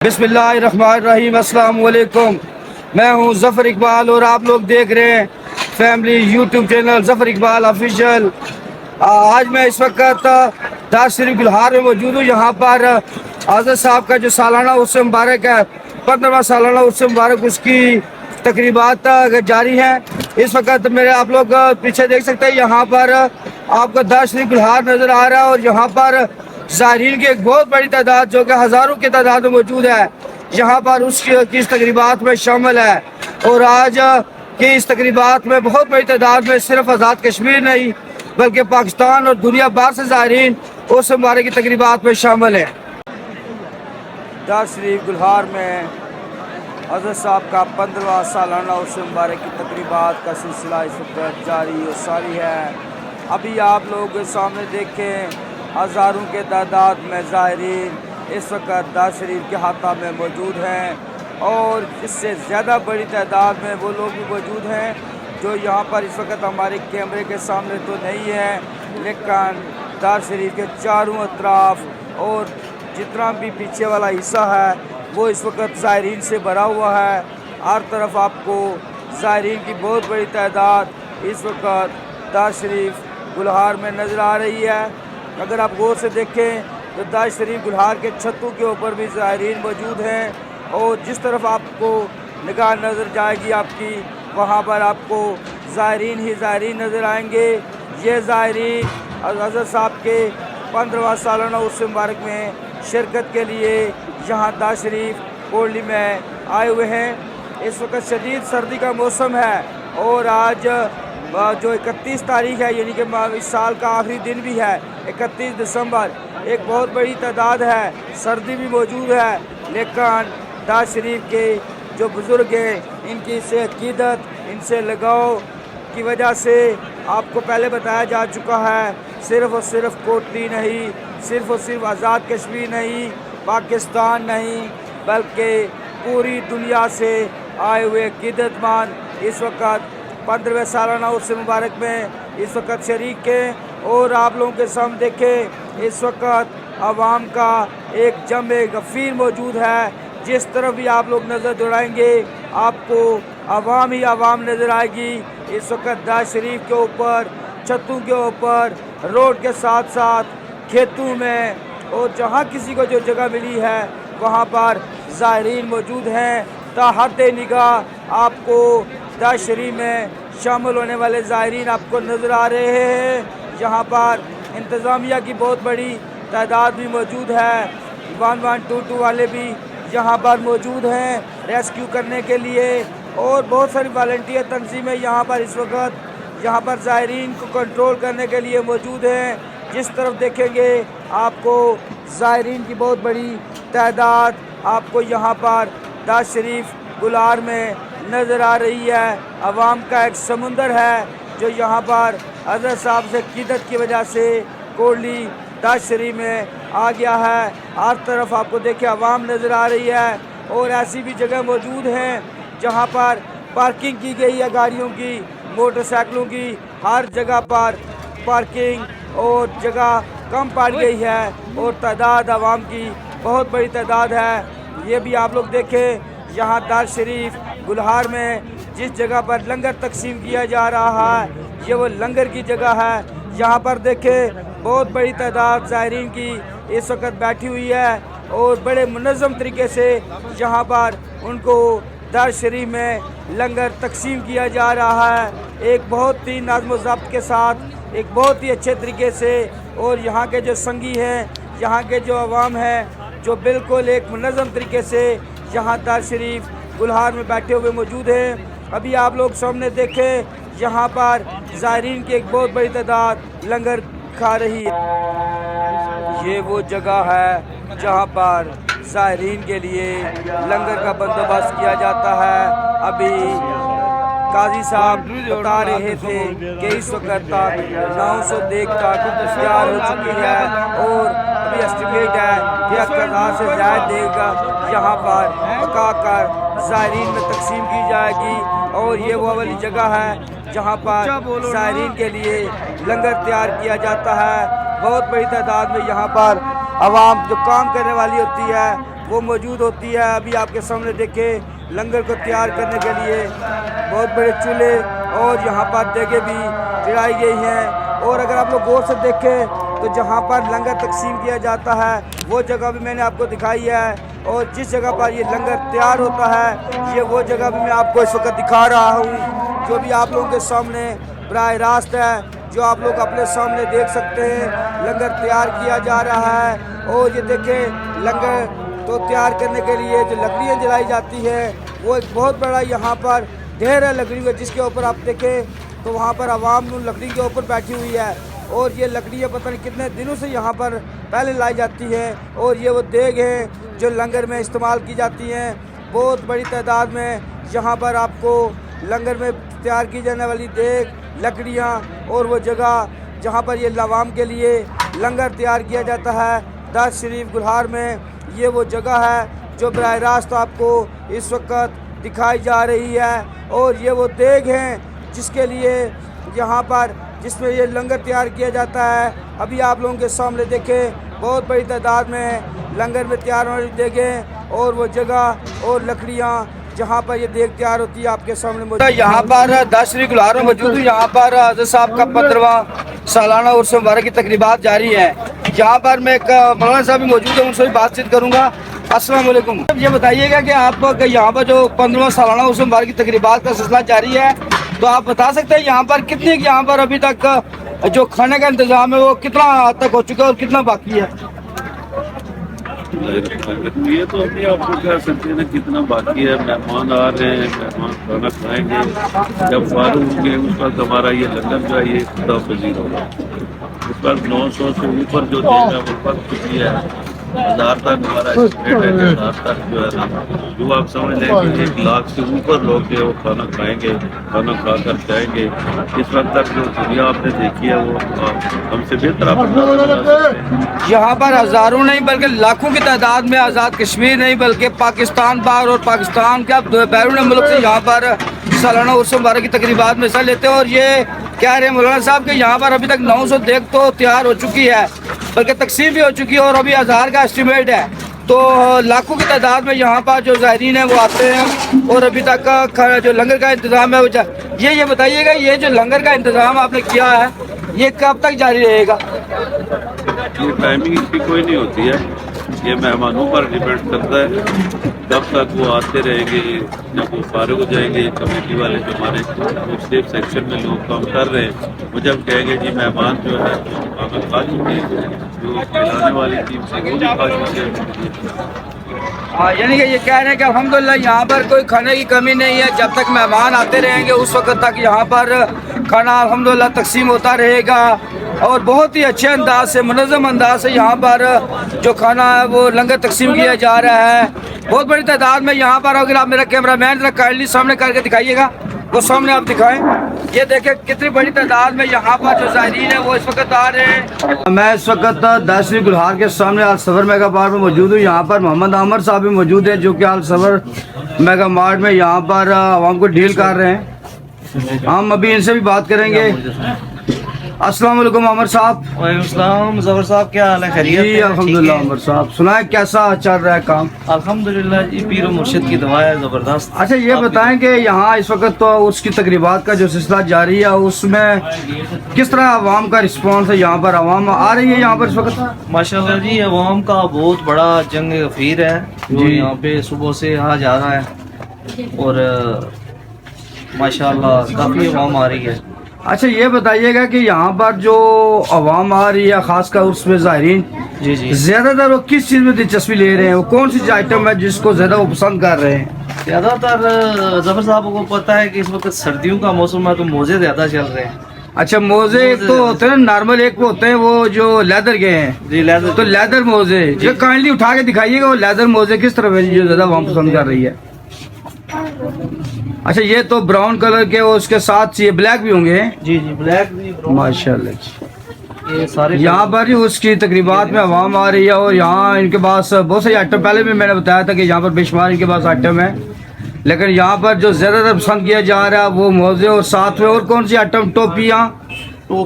बिस्मिल्लाहिर्रहमानिर्रहीम। अस्सलाम वालेकुम। मैं हूं ज़फ़र इकबाल और आप लोग देख रहे हैं family YouTube channel Zafar Iqbal official. आज मैं इस वक्त दार शरीफ गुलहार में मौजूद हूँ। यहाँ पर आज़द साहब का जो सालाना उर्स मुबारक है, 15वां सालाना उर्स मुबारक, उसकी तकरीबात जारी हैं। इस वक्त मेरे आप लोग पीछे देख सकते हैं, यहाँ पर आपको दार शरीफ गुलहार नज़र आ रहा है और यहाँ पर ज़ायरीन की एक बहुत बड़ी तादाद जो कि हज़ारों की तादाद में मौजूद है, यहाँ पर उसकी इस तकरीबात में शामिल है। और आज की इस तकरीबात में बहुत बड़ी तादाद में सिर्फ आज़ाद कश्मीर नहीं बल्कि पाकिस्तान और दुनिया भर से ज़ायरीन उस मुबारक की तकरीबात में शामिल है। दार शरीफ गुलहार में हज़रत साहब का 15वां सालाना उर्स मुबारक की तकरीबात का सिलसिला इस वक्त जारी और सारी है। अभी आप लोग सामने देखें, हज़ारों के तादाद में ज़ायरीन इस वक्त दार शरीफ के हाथा में मौजूद हैं और इससे ज़्यादा बड़ी तादाद में वो लोग भी मौजूद हैं जो यहाँ पर इस वक्त हमारे कैमरे के सामने तो नहीं है, लेकिन दार शरीफ के चारों अतराफ और जितना भी पीछे वाला हिस्सा है वो इस वक्त ज़ायरीन से भरा हुआ है। हर तरफ आपको ज़ायरीन की बहुत बड़ी तादाद इस वक्त दार शरीफ गुलहार में नज़र आ रही है। अगर आप गौर से देखें तो दार शरीफ गुलहार के छतों के ऊपर भी ज़ायरीन मौजूद हैं और जिस तरफ आपको निगाह नज़र जाएगी आपकी, वहाँ पर आपको ज़ायरीन ही ज़ायरीन नज़र आएंगे। ये ज़ायरीन हज़रत साहब के 15वां सालाना उर्स मुबारक में शिरकत के लिए यहाँ दार शरीफ कोटली में आए हुए हैं। इस वक्त शदीद सर्दी का मौसम है और आज जो 31 तारीख है, यानी कि इस साल का आखिरी दिन भी है, 31 दिसंबर, एक बहुत बड़ी तादाद है, सर्दी भी मौजूद है, लेकिन दार शरीफ के जो बुज़ुर्ग हैं इनकी से अक़ीदत, इनसे लगाव की वजह से आपको पहले बताया जा चुका है, सिर्फ़ और सिर्फ कोटली नहीं, सिर्फ़ और सिर्फ आज़ाद कश्मीर नहीं, पाकिस्तान नहीं, बल्कि पूरी दुनिया से आए हुए अक़ीदतमंद इस वक्त 15वें सालाना उर्स मुबारक में इस वक्त शरीक के। और आप लोगों के सामने देखें, इस वक्त आवाम का एक जमे गफ़ीर मौजूद है। जिस तरफ भी आप लोग नज़र दौड़ाएंगे आपको आवाम ही आवाम नज़र आएगी। इस वक्त दार शरीफ के ऊपर, छतों के ऊपर, रोड के साथ साथ खेतों में और जहाँ किसी को जो जगह मिली है वहाँ पर ज़ायरीन मौजूद हैं। ताहत निगाह आपको दार शरीफ में शामिल होने वाले ज़ायरीन आपको नज़र आ रहे हैं। यहाँ पर इंतज़ामिया की बहुत बड़ी तादाद भी मौजूद है, 1122 वाले भी यहाँ पर मौजूद हैं रेस्क्यू करने के लिए, और बहुत सारी वॉलंटियर तंजीमें यहाँ पर इस वक्त यहाँ पर ज़ायरीन को कंट्रोल करने के लिए मौजूद हैं। जिस तरफ देखेंगे आपको ज़ायरीन की बहुत बड़ी तादाद आपको यहाँ पर दार शरीफ गुलहार में नज़र आ रही है। आवाम का एक समुंदर है जो यहाँ पर हज़रत साहब से अक़ीदत की वजह से कोटली दार शरीफ में आ गया है। हर तरफ आपको देखिए आवाम नज़र आ रही है और ऐसी भी जगह मौजूद हैं जहाँ पर पार्किंग की गई है गाड़ियों की, मोटरसाइकिलों की, हर जगह पर पार्किंग और जगह कम पड़ गई है और तादाद आवाम की बहुत बड़ी तादाद है। ये भी आप लोग देखें, यहाँ दार शरीफ गुलहार में जिस जगह पर लंगर तकसीम किया जा रहा है ये वो लंगर की जगह है। यहाँ पर देखें बहुत बड़ी तादाद ज़ायरीन की इस वक्त बैठी हुई है और बड़े मुनज़्ज़म तरीके से यहाँ पर उनको दार शरीफ में लंगर तकसीम किया जा रहा है, एक बहुत ही नज़्म व ज़ब्त के साथ, एक बहुत ही अच्छे तरीके से। और यहाँ के जो संगी हैं, यहाँ के जो अवाम हैं, जो बिल्कुल एक मुनज़्ज़म तरीके से यहाँ दार शरीफ गुलहार में बैठे हुए मौजूद हैं। अभी आप लोग सामने देखें, यहाँ पर ज़ायरीन की एक बहुत बड़ी तादाद लंगर खा रही है। ये वो जगह है जहाँ पर ज़ायरीन के लिए लंगर का बंदोबस्त किया जाता है। अभी काजी साहब बता रहे थे कि इस वक्त तक 900 देख तक तैयार हो चुकी है और अभी एस्टिमेट है कि 1000 से ज़्यादा देगा यहाँ पर पकाकर ज़ायरीन में तकसीम की जाएगी। और ये वो वाली जगह है जहाँ पर ज़ायरीन के लिए लंगर तैयार किया जाता है। बहुत बड़ी तादाद में यहाँ पर आवाम जो काम करने वाली होती है وہ موجود ہوتی ہے. ابھی آپ کے سامنے دیکھیں لنگر کو تیار کرنے کے لیے بہت بڑے چولہے اور یہاں پر دیگیں بھی چڑھائی گئی ہیں. اور اگر آپ لوگ غور سے دیکھیں تو جہاں پر لنگر تقسیم کیا جاتا ہے وہ جگہ بھی میں نے آپ کو دکھائی ہے. اور جس جگہ پر یہ لنگر تیار ہوتا ہے یہ وہ جگہ بھی میں آپ کو اس وقت دکھا رہا ہوں جو بھی آپ لوگوں کے سامنے براہ راست ہے جو آپ لوگ اپنے سامنے دیکھ سکتے ہیں. لنگر تیار کیا جا رہا ہے. اور یہ دیکھیں لنگر تو تیار کرنے کے لیے جو لکڑیاں جلائی جاتی ہے وہ ایک بہت بڑا یہاں پر ڈھیر ہے لکڑی کا جس کے اوپر آپ دیکھیں تو وہاں پر عوام لکڑی کے اوپر بیٹھی ہوئی ہے. اور یہ لکڑیاں پتہ نہیں کتنے دنوں سے یہاں پر پہلے لائی جاتی ہیں. اور یہ وہ دیگ ہیں جو لنگر میں استعمال کی جاتی ہیں. بہت بڑی تعداد میں یہاں پر آپ کو لنگر میں تیار کی جانے والی دیگ لکڑیاں اور وہ جگہ جہاں پر یہ عوام کے لیے لنگر تیار کیا جاتا ہے داس شریف گلہار میں یہ وہ جگہ ہے جو براہ راست آپ کو اس وقت دکھائی جا رہی ہے. اور یہ وہ دیگ ہیں جس کے لیے یہاں پر جس میں یہ لنگر تیار کیا جاتا ہے. ابھی آپ لوگوں کے سامنے دیکھیں بہت بڑی تعداد میں لنگر میں تیار ہونے والی دیگیں اور وہ جگہ اور لکڑیاں جہاں پر یہ دیگ تیار ہوتی ہے آپ کے سامنے موجود ہے. یہاں پر داس شریف گلہار میں موجود ہوں. یہاں پر حضرت صاحب کا 15واں سالانہ عرس مبارک کی تقریبات جاری ہیں. یہاں پر میں ایک مولانا صاحب بھی موجود ہیں ان سے بھی بات چیت کروں گا. السلام علیکم. یہ بتائیے گا کہ آپ یہاں پر جو 15واں سالانہ عرس مبارک کی تقریبات کا سلسلہ جاری ہے تو آپ بتا سکتے ہیں یہاں پر کتنے یہاں پر ابھی تک جو کھانے کا انتظام ہے وہ کتنا حد تک ہو چکا ہے اور کتنا باقی ہے؟ یہ تو ابھی آپ کو کہہ سکتے ہیں نا کتنا باقی ہے. مہمان آ رہے ہیں مہمان کھانا کھائیں گے جب فارغ ہوں گے اس وقت ہمارا یہ لنگر جو ہے یہ خدا پذیر ہوگا. اس وقت 900 سے اوپر جو دیگ ہے وہ پک چکی ہے. 1000 تک ہمارا اسٹیٹ ہے. 1000 تک جو ہے نا جو آپ سمجھ لیں کہ 1 لاکھ سے اوپر لوگ جو وہ کھانا کھائیں گے کھانا کھا کر جائیں گے. اس وقت تک جو دنیا آپ نے دیکھی ہے وہ ہم سے بہتر آپ یہاں پر ہزاروں نہیں بلکہ لاکھوں کی تعداد میں آزاد کشمیر نہیں بلکہ پاکستان باہر اور پاکستان کا بیرون ملک سے یہاں پر سالانہ عرس مبارک کی تقریبات میں حصہ لیتے ہیں. اور یہ کہہ رہے ہیں مولانا صاحب کہ یہاں پر ابھی تک 900 دیگ تو تیار ہو چکی ہے بلکہ تقسیم بھی ہو چکی ہے اور ابھی 1000 کا اسٹیمیٹ ہے. تو لاکھوں کی تعداد میں یہاں پر جو زائرین ہیں وہ آتے ہیں اور ابھی تک جو لنگر کا انتظام ہے وہ یہ بتائیے گا یہ جو لنگر کا انتظام آپ نے کیا ہے یہ کب تک جاری رہے گا؟ یہ ٹائمنگ اس کی کوئی نہیں ہوتی ہے. یہ مہمانوں پر ڈیپینڈ کرتا ہے کب تک وہ آتے رہیں گے. جب وہ فارغ ہو جائیں گے کمیٹی والے جو ہمارے مختلف سیکشن میں لوگ کام کر رہے ہیں وہ جب کہیں گے جی مہمان جو ہے کھانا کھا چکے ہیں جو کھلانے والی ٹیم سے وہ بھی کھا چکے ہیں. یعنی کہ یہ کہہ رہے ہیں کہ الحمدللہ یہاں پر کوئی کھانے کی کمی نہیں ہے. جب تک مہمان آتے رہیں گے اس وقت تک یہاں پر کھانا الحمدللہ تقسیم ہوتا رہے گا. اور بہت ہی اچھے انداز سے منظم انداز سے یہاں پر جو کھانا ہے وہ لنگر تقسیم کیا جا رہا ہے بہت بڑی تعداد میں. یہاں پر اگر آپ میرا کیمرہ مین ذرا کائنڈلی سامنے کر کے دکھائیے گا وہ سامنے آپ دکھائیں. یہ دیکھیں کتنی بڑی تعداد میں یہاں پر جو زائرین ہیں وہ اس وقت آ رہے ہیں. میں اس وقت داس شریف گلہار کے سامنے الصبر میگا مارٹ میں موجود ہوں. یہاں پر محمد عامر صاحب بھی موجود ہیں جو کہ الصبر میگا مارٹ میں یہاں پر عوام کو ڈیل کر رہے ہیں. ہم ابھی ان سے بھی بات کریں گے. السلام علیکم عامر صاحب. وعلیکم السلام ظفر صاحب کیا حال ہے خیریت؟ جی الحمدللہ. عامر صاحب سنائیں کیسا چل رہا ہے کام؟ الحمدللہ جی پیر و مرشد کی دعا ہے زبردست. اچھا یہ بتائیں کہ یہاں اس وقت تو اس کی تقریبات کا جو سلسلہ جاری ہے اس میں کس طرح عوام کا رسپانس ہے؟ یہاں پر عوام آ رہی ہے یہاں پر اس وقت؟ ماشاءاللہ جی عوام کا بہت بڑا جنگ غفیر ہے جو یہاں پہ صبح سے آ جا رہا ہے اور ماشاءاللہ کافی عوام آ رہی ہے. اچھا یہ بتائیے گا کہ یہاں پر جو عوام آ رہی ہے خاص کر اس میں زائرین جی جی زیادہ تر وہ کس چیز میں دلچسپی لے رہے ہیں؟ وہ کون سی آئٹم ہے جس کو زیادہ وہ پسند کر رہے ہیں؟ زیادہ تر ظفر صاحب کو پتہ ہے کہ اس وقت سردیوں کا موسم ہے تو موزے زیادہ چل رہے ہیں. اچھا موزے ایک تو ہوتے ہیں نارمل ایک ہوتے ہیں وہ جو لیدر کے ہیں جی لیدر تو لیدر موزے یہ کائنڈلی اٹھا کے دکھائیے گا وہ لیدر موزے کس طرح ہے جو زیادہ عوام پسند کر رہی ہے؟ اچھا یہ تو براؤن کلر کے اس کے ساتھ یہ بلیک بھی ہوں گے. جی جی بلیک بھی ماشاءاللہ جی. یہ سارے یہاں پر ہی اس کی تقریبات میں عوام آ رہی ہے اور یہاں ان کے پاس بہت ساری آئٹم پہلے بھی میں نے بتایا تھا کہ یہاں پر بے شمار ان کے پاس آئٹم ہے لیکن یہاں پر جو زیادہ تر پسند کیا جا رہا ہے وہ موزے اور ساتھ میں اور کون سی آئٹم ٹوپیاں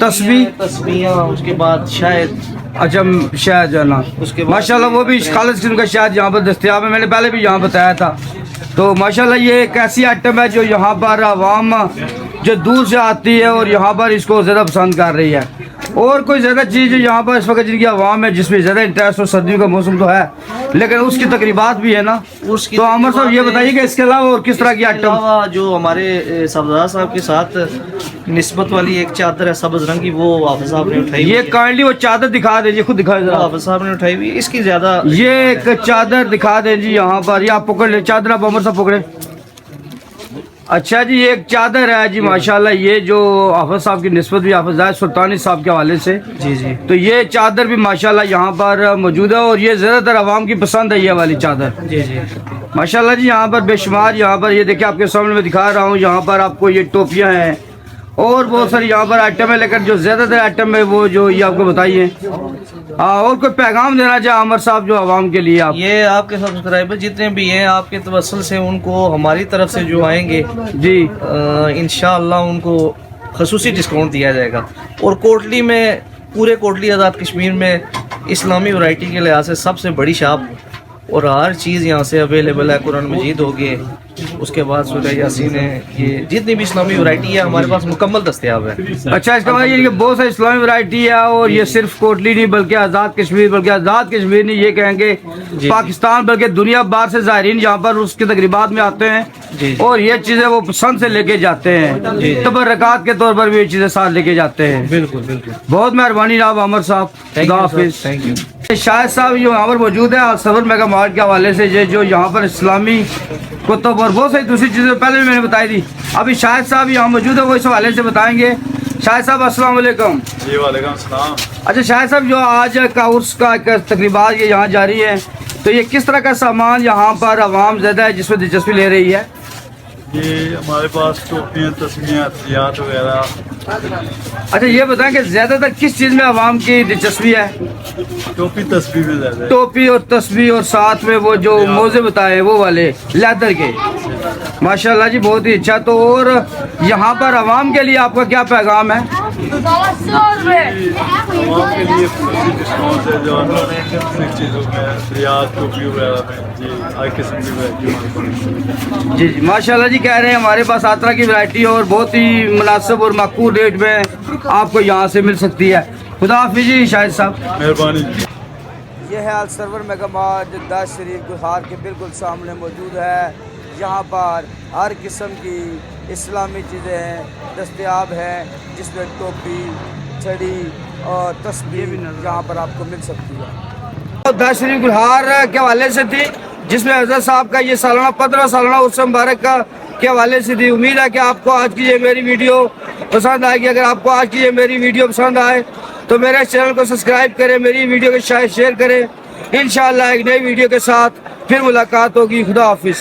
تسبیح تسبیحاں اس کے بعد شاید अच्छा शहद जो है ना, उसके बाद माशाल्लाह वो भी खालिस किस्म का शहद यहाँ पर दस्तयाब है, मैंने पहले भी यहाँ बताया था। तो माशाल्लाह ये एक ऐसी आइटम है जो यहाँ पर आवाम जो दूर से आती है और यहाँ पर इसको ज़्यादा पसंद कर रही है। और कोई ज़्यादा चीज़ जो यहाँ पर इस वक्त जिनकी आवाम है जिसमें ज़्यादा इंटरेस्ट हो, सर्दियों का मौसम तो है लेकिन उसकी तकरीबात भी है ना, उसकी तो आमर साहब ये बताइए कि इसके अलावा और किस तरह की आइटम? अलावा जो हमारे सब्ज़ार साहब के साथ निस्बत वाली एक चादर है सब्ज़ रंग की, वो हाफिज़ साहब ने उठाई ये काइंडली वो चादर दिखा दीजिए, खुद दिखा दीजिए। हाफिज़ साहब ने उठाई हुई, इसकी ज़्यादा ये एक चादर दिखा दें जी यहाँ पर, या आप पकड़ ले चादर, आप अमर साहब पकड़े। अच्छा जी, ये एक चादर है जी माशाल्लाह, ये जो हाफिज साहब की निस्बत भी हाफिज सुल्तानी साहब के हवाले से, जी जी, तो ये चादर भी माशाल्लाह यहाँ पर मौजूद है और ये ज़्यादातर आवाम की पसंद है ये वाली चादर। जी जी माशाल्लाह जी, यहाँ पर बेशुमार, यहाँ पर ये देखिए आपके सामने मैं दिखा रहा हूँ, यहाँ पर आपको ये टोपियाँ हैं और बहुत सारी यहाँ पर आइटम है, लेकिन जो ज़्यादातर आइटम है वो जो ये आपको बताइए। और कोई पैगाम देना चाहे आमर साहब जो आवाम के लिए आप? ये आपके सब्सक्राइबर जितने भी हैं आपके तवस्सुल से उनको हमारी तरफ से जो आएंगे जी इंशाअल्लाह उनको खसूसी डिस्काउंट दिया जाएगा। और कोटली में, पूरे कोटली आज़ाद कश्मीर में इस्लामी वैरायटी के लिहाज से सबसे बड़ी शॉप और हर चीज़ यहाँ से अवेलेबल है। कुरान मजीद हो गए, उसके बाद सूरह यासीन है, ये जितनी भी इस्लामी वैरायटी है हमारे पास मुकम्मल दस्तयाब है। अच्छा, इसका मतलब ये बहुत सारी इस्लामी वैरायटी है और ये सिर्फ कोटली नहीं बल्कि आज़ाद कश्मीर, बल्कि आज़ाद कश्मीर नहीं ये कहेंगे पाकिस्तान बल्कि दुनिया भर से ज़ायरीन यहाँ पर उसके तकरीबात में आते हैं और ये चीज़ें वो पसंद से लेके जाते हैं, तबर्रकात के तौर पर भी ये चीज़ें साथ लेके जाते हैं। बिल्कुल बिल्कुल, बहुत मेहरबानी जनाब आमर साहब, थैंक यू। शाहिद साहब जो यहाँ पर मौजूद है सबर मेगा मार्ट के हवाले से, ये जो यहाँ पर इस्लामी कुतुब और बहुत सारी दूसरी चीज़ें पहले भी मैंने बताई थी, अभी शाहिद साहब यहाँ मौजूद है वो इस हवाले से बताएंगे। शाहिद साहब अस्सलाम वालेकुम। जी वालेकुम सलाम। अच्छा शाहिद साहब, जो आज का उर्स का तकरीबात ये यहाँ जारी है, तो ये किस तरह का सामान यहाँ पर आवाम ज़्यादा है जिसमें दिलचस्पी ले रही है? ये हमारे पास टोपियाँ, तस्वीरें, हथियार वगैरह। अच्छा ये बताएं कि ज़्यादातर किस चीज़ में आवाम की दिलचस्पी है? टोपी तस्वीर में ज़्यादा है। टोपी और तस्वीर और साथ में वो जो मोजे बताए वो वाले लेदर के, माशाल्लाह जी बहुत ही अच्छा। तो और यहाँ पर आवाम के लिए आपका क्या पैगाम है? आवाम के लिए डिस्काउंट है जो सिक्स चीज़ों में, रियाज टोपी वगैरह में, जी हर किस्म की वैरायटी। जी जी माशाल्लाह जी, कह रहे हैं हमारे पास हर तरह की वैरायटी और बहुत ही मुनासिब और माकूल रेट में आपको यहाँ से मिल सकती है। खुदा हाफिज़ जी शाहिद साहब, मेहरबानी। ये है अल सरवर मेगा मार्ट जो दाश शरीफ गुहार के बिल्कुल सामने मौजूद है। यहाँ पर हर किस्म की इस्लामी चीज़ें दस्तयाब हैं जिसमें टोपी, छड़ी और तस्बीह भी यहाँ पर आपको मिल सकती है। दाश शरीफ गुहार के हवाले से थी जिसमें हज़रत साहब का ये सालाना 15 सालाना उर्स मुबारक का के हवाले से थी। उम्मीद है कि आपको आज की ये मेरी वीडियो पसंद आएगी। अगर आपको आज की ये मेरी वीडियो पसंद आए तो मेरे चैनल को सब्सक्राइब करें, मेरी वीडियो को शायद शेयर करें। इंशाअल्लाह एक नई वीडियो के साथ फिर मुलाकात होगी। खुदा हाफिज़।